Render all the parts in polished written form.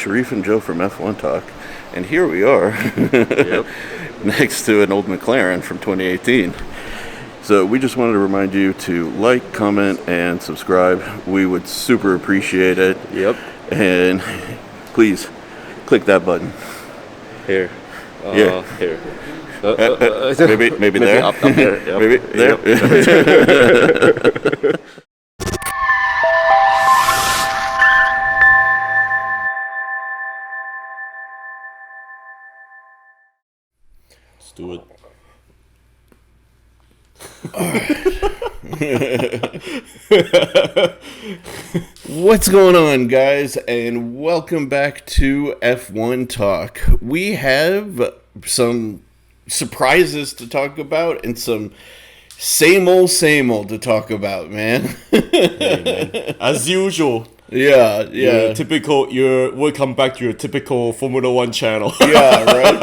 Sherif and Joe from F1Talk, and here we are Yep. next to an old McLaren from 2018. So we just wanted to remind you to like, comment, and subscribe. We would super appreciate it. Yep. And please click that button. Here. Yeah. Here. Maybe there. Up there. Yep. Maybe there. Yep. Let's do it. What's going on, guys, and welcome back to F1 Talk. We have some surprises to talk about and some same old to talk about, man. Hey, man. As usual. Yeah. Welcome back to your typical Formula One channel. Yeah, right?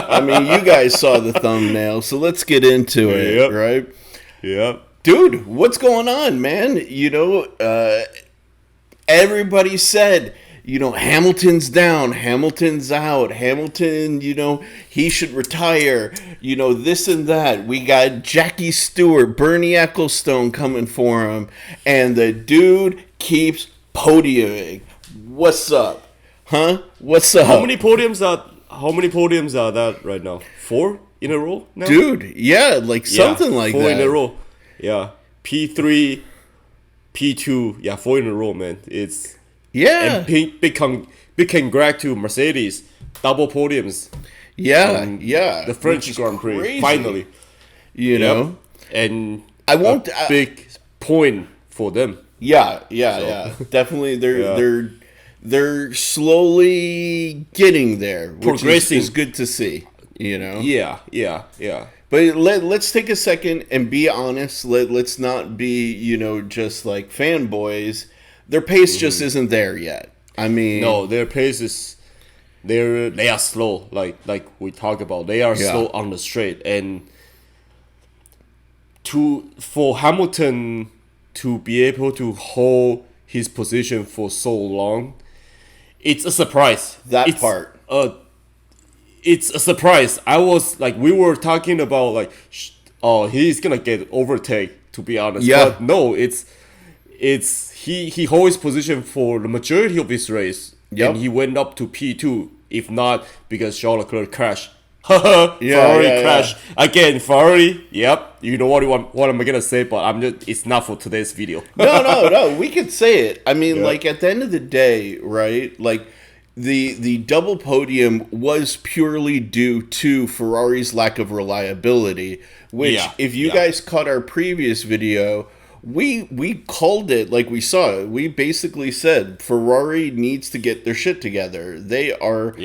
I mean, you guys saw the thumbnail, so let's get into it, Yep. right? Yep. Dude, what's going on, man? Everybody said, Hamilton's down, Hamilton's out, Hamilton, he should retire, this and that. We got Jackie Stewart, Bernie Ecclestone coming for him, and the dude keeps podiuming. What's up? Huh? What's up? How many podiums are that right now? 4 in a row now? Dude, yeah, something like 4 that. in a row. Yeah. P3, P2, yeah, 4 in a row, man. It's Yeah. and big congrats to Mercedes, double podiums. Yeah, The French Which is Grand Prix crazy, finally, Yep. and I won't big point for them. Yeah. Definitely, they're slowly getting there, which Progressing. is good to see. Yeah. But let's take a second and be honest. Let's not be just like fanboys. Their pace just isn't there yet. I mean, No, their pace is they are slow. Like we talked about, they are slow on the straight, and for Hamilton to be able to hold his position for so long, it's a surprise. It's a surprise. We were talking about he's gonna get overtake. To be honest, Yeah. But no, it's he holds his position for the majority of his race, and he went up to P2. If not, because Charles Leclerc crashed. Ferrari crashed again. Ferrari, yep. You know what am I gonna say? But it's not for today's video. No. We could say it. I mean, Yeah. at the end of the day, right? The double podium was purely due to Ferrari's lack of reliability, which, if you guys caught our previous video, we called it like we saw it. We basically said Ferrari needs to get their shit together. They are...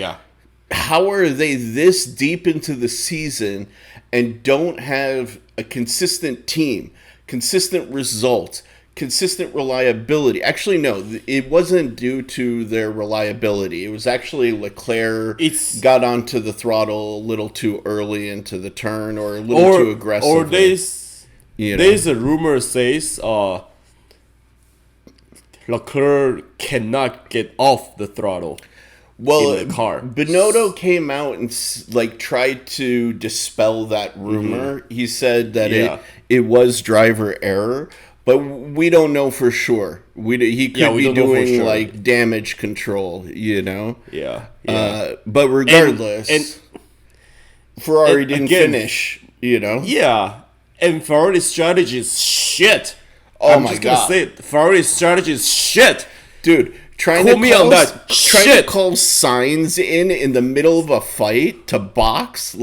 How are they this deep into the season and don't have a consistent team, consistent results, consistent reliability? Actually, no, it wasn't due to their reliability. It was actually Leclerc got onto the throttle a little too early into the turn, or a little too aggressive. Or there's a rumor says Leclerc cannot get off the throttle. Well, in the car. Binotto came out and tried to dispel that rumor. He said that it was driver error, but we don't know for sure. He could be doing damage control, Yeah. But regardless, and Ferrari didn't finish. Yeah, and Ferrari's strategy is shit. I'm just gonna say it. Ferrari's strategy is shit, dude. Trying to call signs in the middle of a fight to box,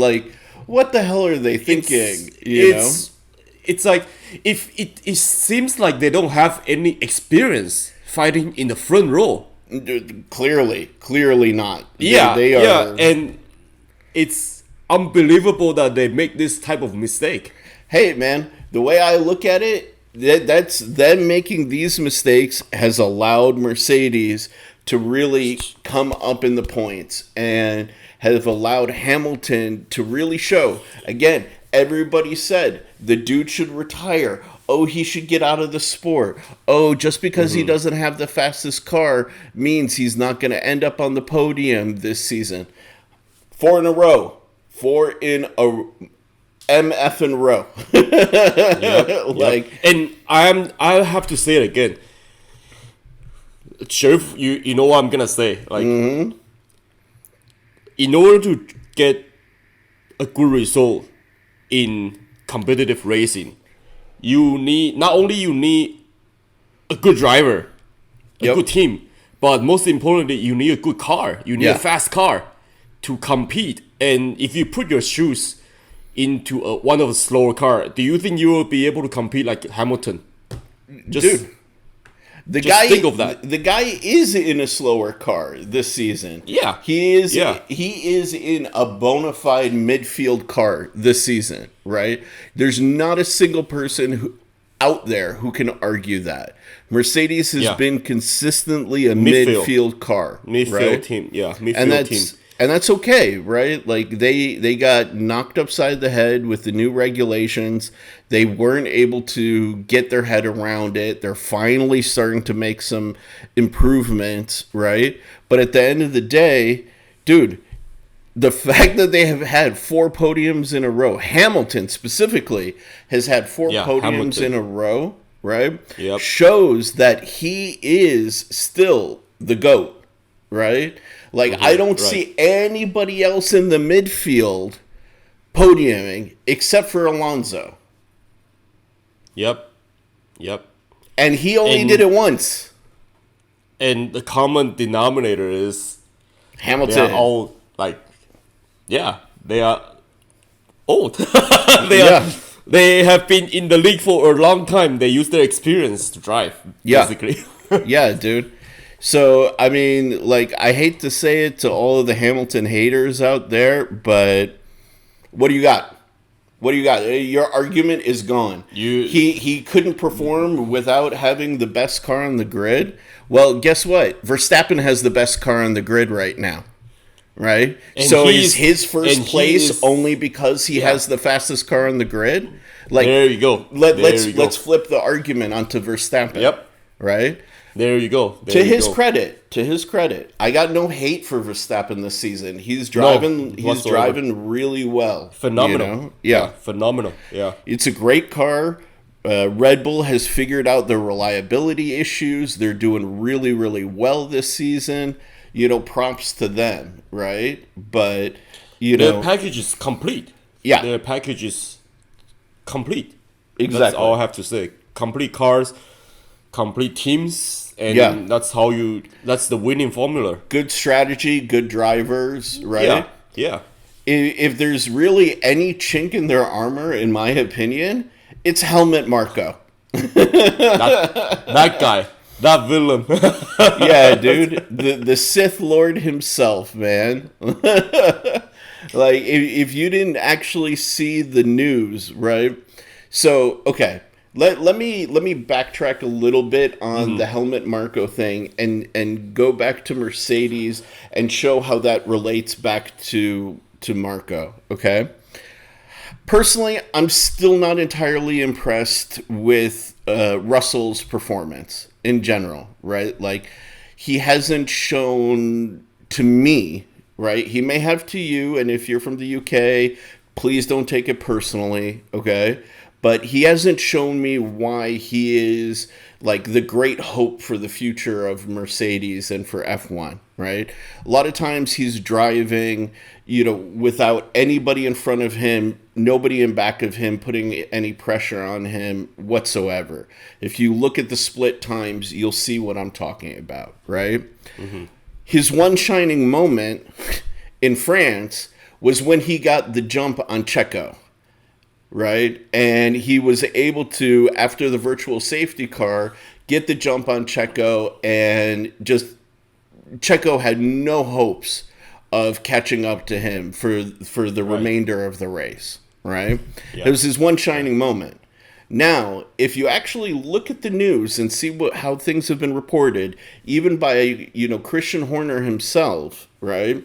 what the hell are they thinking? It's like if it seems like they don't have any experience fighting in the front row. Clearly not. They are. Yeah, and it's unbelievable that they make this type of mistake. Hey, man, the way I look at it, that's them making these mistakes has allowed Mercedes to really come up in the points and have allowed Hamilton to really show. Again, everybody said the dude should retire. oh, he should get out of the sport. Oh, just because he doesn't have the fastest car means he's not going to end up on the podium this season. 4 in a row. 4 in a MF in row. Yep. And I have to say it again. Sherif, you know what I'm gonna say. Like, in order to get a good result in competitive racing, you need a good driver, a good team, but most importantly, you need a good car. You need a fast car to compete. And if you put your shoes into one of the slower car, do you think you will be able to compete like Hamilton? Dude, think of that. The guy is in a slower car this season. Yeah, he is. Yeah. He is in a bona fide midfield car this season. Right? There's not a single person out there who can argue that. Mercedes has been consistently a midfield car, midfield team. Yeah, midfield team. And that's okay, right? Like, they got knocked upside the head with the new regulations. They weren't able to get their head around it. They're finally starting to make some improvements, right? But at the end of the day, dude, the fact that they have had 4 podiums in a row, Hamilton specifically has had 4 podiums in a row, right? Yep. Shows that he is still the GOAT, right? Like, I don't see anybody else in the midfield podiuming except for Alonso. Yep. And he only did it once. And the common denominator is Hamilton. They are all like, they are old. They have been in the league for a long time. They use their experience to drive, basically. Yeah, dude. So, I mean, like, I hate to say it to all of the Hamilton haters out there, but what do you got? What do you got? Your argument is gone. He couldn't perform without having the best car on the grid. Well, guess what? Verstappen has the best car on the grid right now, right? And so is his first place only because he has the fastest car on the grid? Like, there you go. Let's flip the argument onto Verstappen. Yep. Right? There you go. To his credit, I got no hate for Verstappen this season. He's driving really well. Phenomenal. You know? Yeah, phenomenal. Yeah. It's a great car. Red Bull has figured out the reliability issues. They're doing really, really well this season. You know, props to them, right? But, their package is complete. Yeah. Their package is complete. Exactly. That's all I have to say. Complete cars, complete teams. And that's the winning formula. Good strategy, good drivers, right? Yeah. If there's really any chink in their armor, in my opinion, it's Helmut Marko. that guy, that villain. Yeah, dude, the Sith Lord himself, man. Like, if you didn't actually see the news, right? So, okay. Let me backtrack a little bit on the Helmut Marko thing and go back to Mercedes and show how that relates back to Marko, okay? Personally, I'm still not entirely impressed with Russell's performance in general, right? Like, he hasn't shown to me, right? He may have to you, and if you're from the UK, please don't take it personally, okay? But he hasn't shown me why he is like the great hope for the future of Mercedes and for F1, right? A lot of times he's driving, without anybody in front of him, nobody in back of him putting any pressure on him whatsoever. If you look at the split times, you'll see what I'm talking about, right? Mm-hmm. His one shining moment in France was when he got the jump on Checo. Right? And he was able to, after the virtual safety car, get the jump on Checo, and just Checo had no hopes of catching up to him for the remainder of the race. Right? Yeah. It was his one shining moment. Now, if you actually look at the news and see how things have been reported, even by Christian Horner himself, right?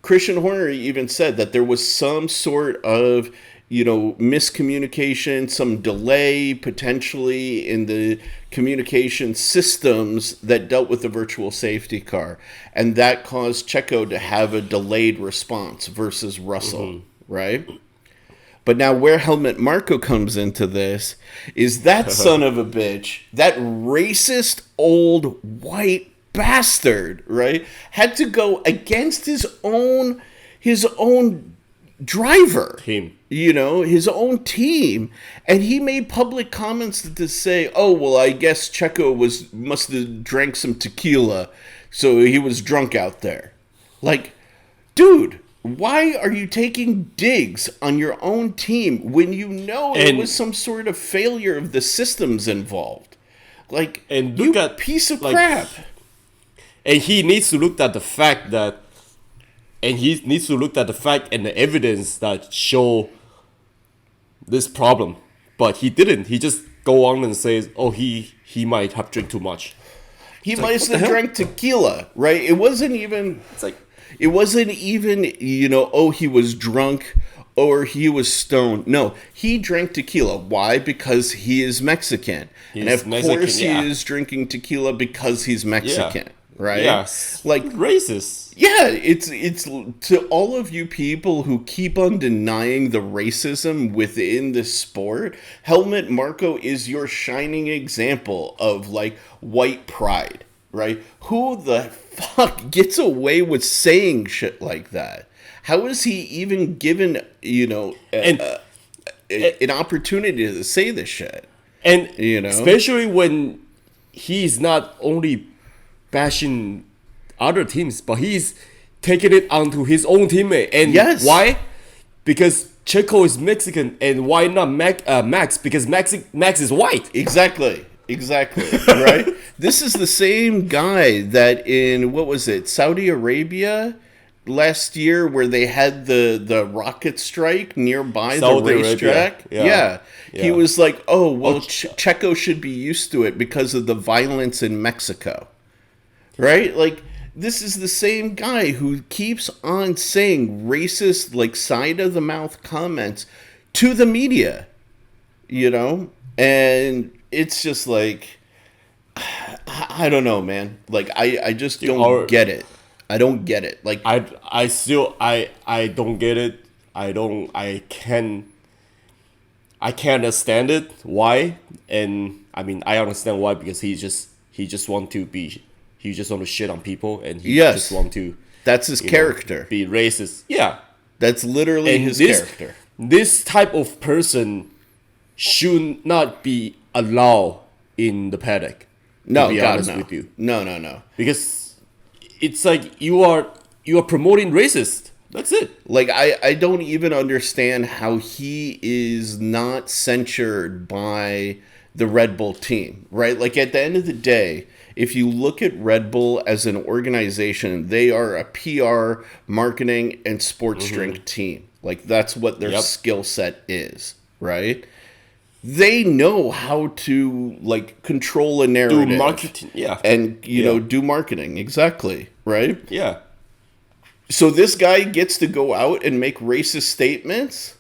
Christian Horner even said that there was some sort of miscommunication, some delay potentially in the communication systems that dealt with the virtual safety car. And that caused Checo to have a delayed response versus Russell, right? But now where Helmut Marko comes into this is that son of a bitch, that racist old white bastard, right, had to go against his own driver team, his own team, and he made public comments to say, oh, well, I guess Checo must have drank some tequila, so he was drunk out there. Like, dude, why are you taking digs on your own team when you know there was some sort of failure of the systems involved? Like, and look at piece of crap. And he needs to look at the fact that, and the evidence that show this problem. But he didn't. He just go on and says, oh, he might have drank too much. He might have drank tequila, right? It wasn't even, he was drunk or he was stoned. No, he drank tequila. Why? Because he is Mexican. And of course he is drinking tequila because he's Mexican. Yeah. Right? Yes. Like racist. Yeah, it's to all of you people who keep on denying the racism within the sport, Helmut Marko is your shining example of like white pride, right? Who the fuck gets away with saying shit like that? How is he even given, an opportunity to say this shit? And especially when he's not only bashing other teams, but he's taking it onto his own teammate. And why? Because Checo is Mexican, and why not Max? Because Max is white. Exactly, right? This is the same guy that in, what was it, Saudi Arabia last year, where they had the rocket strike nearby the racetrack. Yeah. He was like, oh, well, Checo should be used to it because of the violence in Mexico. Right? Like, this is the same guy who keeps on saying racist, like, side-of-the-mouth comments to the media, And it's just like, I don't know, man. Like, I just don't get it. I don't get it. Like, I don't get it. I can't understand it. Why? And, I mean, I understand why, because he just want to shit on people, and he just want to. That's his character. Be racist. Yeah. That's literally his character. This type of person should not be allowed in the paddock. No, to be honest with you. No. Because it's like you are promoting racist. That's it. Like, I don't even understand how he is not censured by the Red Bull team, right? Like, at the end of the day, if you look at Red Bull as an organization, they are a PR, marketing, and sports drink team. Like, that's what their skill set is, right? They know how to, like, control a narrative. Do marketing, And, do marketing, exactly, right? Yeah. So this guy gets to go out and make racist statements,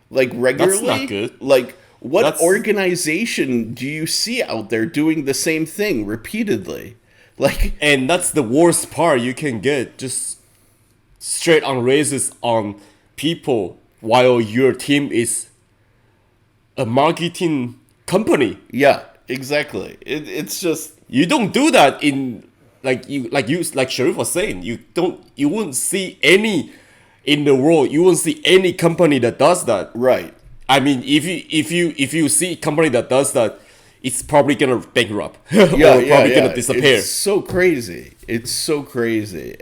like, regularly? That's not good. Like, what organization do you see out there doing the same thing repeatedly? Like, and that's the worst part you can get, just straight on racist on people while your team is a marketing company. Yeah, exactly. It's just, you don't do that in like Sherif was saying. You wouldn't see any in the world. You won't see any company that does that. Right. I mean, if you see a company that does that, it's probably gonna bankrupt. Probably gonna disappear. It's so crazy.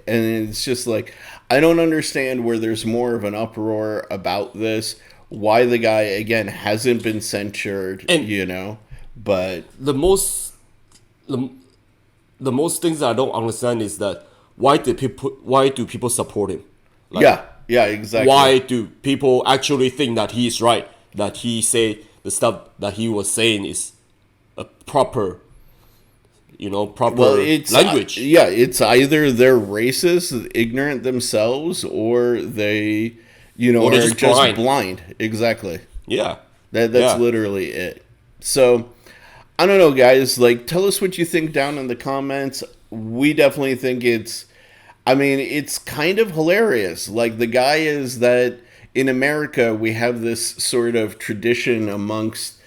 And it's just like, I don't understand where there's more of an uproar about this. Why the guy, again, hasn't been censured, and but the most things that I don't understand is that why do people support him? Like, yeah, exactly. Why do people actually think that he's right? That he say the stuff that he was saying is a proper language. It's either they're racist, ignorant themselves, or they, or they're just blind. Exactly. Yeah. That's literally it. So, I don't know, guys. Like, tell us what you think down in the comments. We definitely think it's kind of hilarious. Like, the guy is that in America, we have this sort of tradition amongst,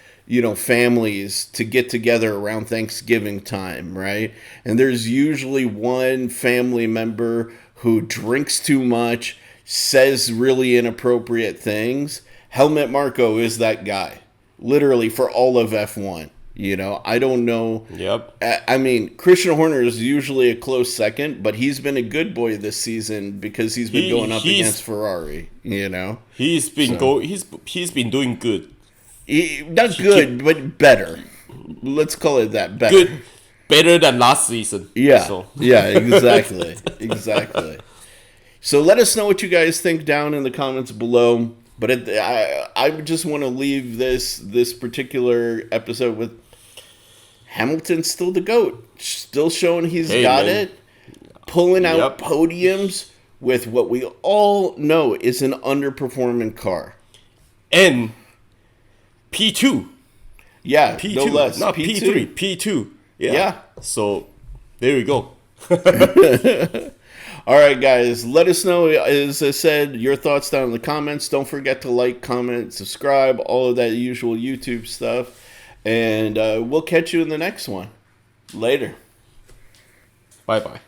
families to get together around Thanksgiving time, right? And there's usually one family member who drinks too much, says really inappropriate things. Helmut Marko is that guy, literally, for all of F1. I don't know. Yep. Christian Horner is usually a close second, but he's been a good boy this season because he's been going up against Ferrari. He's been doing good. Not good, but better. Let's call it that. Better. Better than last season. Yeah. So. Yeah. Exactly. Exactly. So let us know what you guys think down in the comments below. But I just want to leave this particular episode with Hamilton's still the GOAT. Still showing he's got it. Pulling out podiums with what we all know is an underperforming car. And P2. Yeah, P2. No less. Not P2. P2. Yeah. So, there we go. All right, guys. Let us know, as I said, your thoughts down in the comments. Don't forget to like, comment, subscribe, all of that usual YouTube stuff. And we'll catch you in the next one. Later. Bye-bye.